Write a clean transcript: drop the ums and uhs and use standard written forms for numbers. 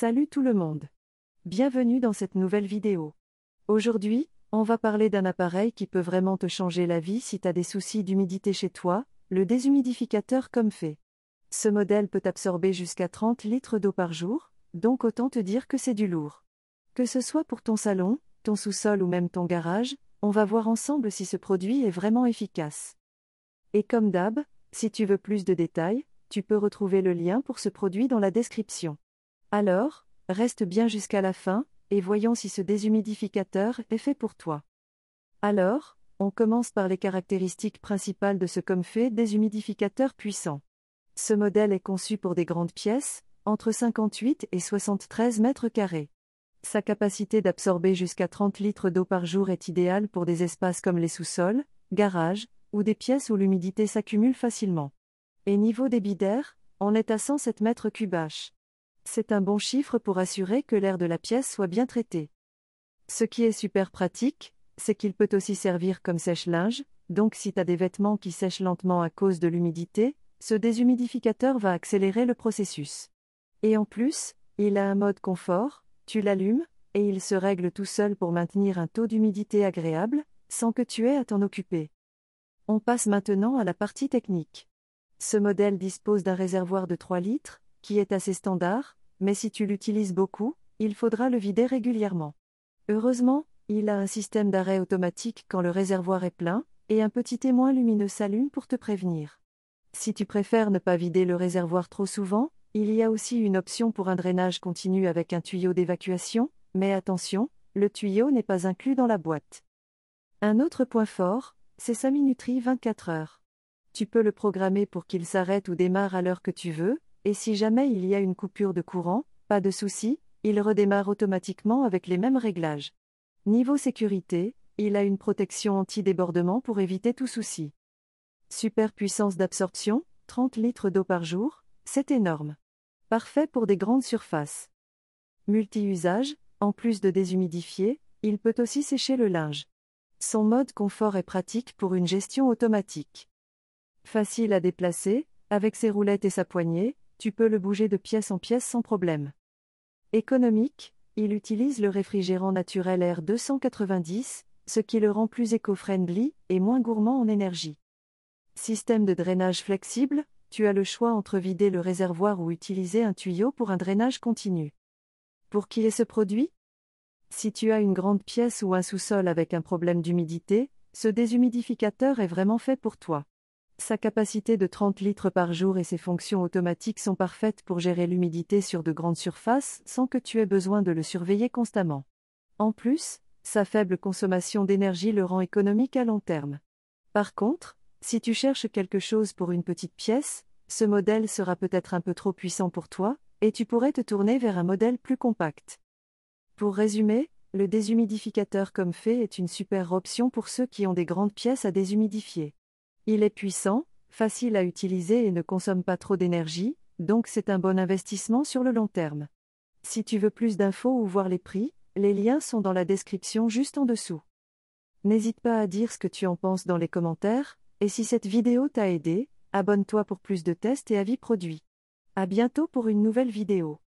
Salut tout le monde. Bienvenue dans cette nouvelle vidéo. Aujourd'hui, on va parler d'un appareil qui peut vraiment te changer la vie si tu as des soucis d'humidité chez toi, le déshumidificateur Comfé. Ce modèle peut absorber jusqu'à 30 litres d'eau par jour, donc autant te dire que c'est du lourd. Que ce soit pour ton salon, ton sous-sol ou même ton garage, on va voir ensemble si ce produit est vraiment efficace. Et comme d'hab, si tu veux plus de détails, tu peux retrouver le lien pour ce produit dans la description. Alors, reste bien jusqu'à la fin, et voyons si ce déshumidificateur est fait pour toi. Alors, on commence par les caractéristiques principales de ce Comfé déshumidificateur puissant. Ce modèle est conçu pour des grandes pièces, entre 58 et 73 mètres carrés. Sa capacité d'absorber jusqu'à 30 litres d'eau par jour est idéale pour des espaces comme les sous-sols, garages, ou des pièces où l'humidité s'accumule facilement. Et niveau débit d'air, on est à 107 mètres cubes H. C'est un bon chiffre pour assurer que l'air de la pièce soit bien traité. Ce qui est super pratique, c'est qu'il peut aussi servir comme sèche-linge, donc si tu as des vêtements qui sèchent lentement à cause de l'humidité, ce déshumidificateur va accélérer le processus. Et en plus, il a un mode confort, tu l'allumes, et il se règle tout seul pour maintenir un taux d'humidité agréable, sans que tu aies à t'en occuper. On passe maintenant à la partie technique. Ce modèle dispose d'un réservoir de 3 litres, qui est assez standard, mais si tu l'utilises beaucoup, il faudra le vider régulièrement. Heureusement, il a un système d'arrêt automatique quand le réservoir est plein, et un petit témoin lumineux s'allume pour te prévenir. Si tu préfères ne pas vider le réservoir trop souvent, il y a aussi une option pour un drainage continu avec un tuyau d'évacuation, mais attention, le tuyau n'est pas inclus dans la boîte. Un autre point fort, c'est sa minuterie 24 heures. Tu peux le programmer pour qu'il s'arrête ou démarre à l'heure que tu veux, et si jamais il y a une coupure de courant, pas de souci, il redémarre automatiquement avec les mêmes réglages. Niveau sécurité, il a une protection anti-débordement pour éviter tout souci. Super puissance d'absorption, 30 litres d'eau par jour, c'est énorme. Parfait pour des grandes surfaces. Multi-usage, en plus de déshumidifier, il peut aussi sécher le linge. Son mode confort est pratique pour une gestion automatique. Facile à déplacer, avec ses roulettes et sa poignée, tu peux le bouger de pièce en pièce sans problème. Économique, il utilise le réfrigérant naturel R290, ce qui le rend plus éco-friendly et moins gourmand en énergie. Système de drainage flexible, tu as le choix entre vider le réservoir ou utiliser un tuyau pour un drainage continu. Pour qui est ce produit ? Si tu as une grande pièce ou un sous-sol avec un problème d'humidité, ce déshumidificateur est vraiment fait pour toi. Sa capacité de 30 litres par jour et ses fonctions automatiques sont parfaites pour gérer l'humidité sur de grandes surfaces sans que tu aies besoin de le surveiller constamment. En plus, sa faible consommation d'énergie le rend économique à long terme. Par contre, si tu cherches quelque chose pour une petite pièce, ce modèle sera peut-être un peu trop puissant pour toi, et tu pourrais te tourner vers un modèle plus compact. Pour résumer, le déshumidificateur Comfé est une super option pour ceux qui ont des grandes pièces à déshumidifier. Il est puissant, facile à utiliser et ne consomme pas trop d'énergie, donc c'est un bon investissement sur le long terme. Si tu veux plus d'infos ou voir les prix, les liens sont dans la description juste en dessous. N'hésite pas à dire ce que tu en penses dans les commentaires, et si cette vidéo t'a aidé, abonne-toi pour plus de tests et avis produits. À bientôt pour une nouvelle vidéo.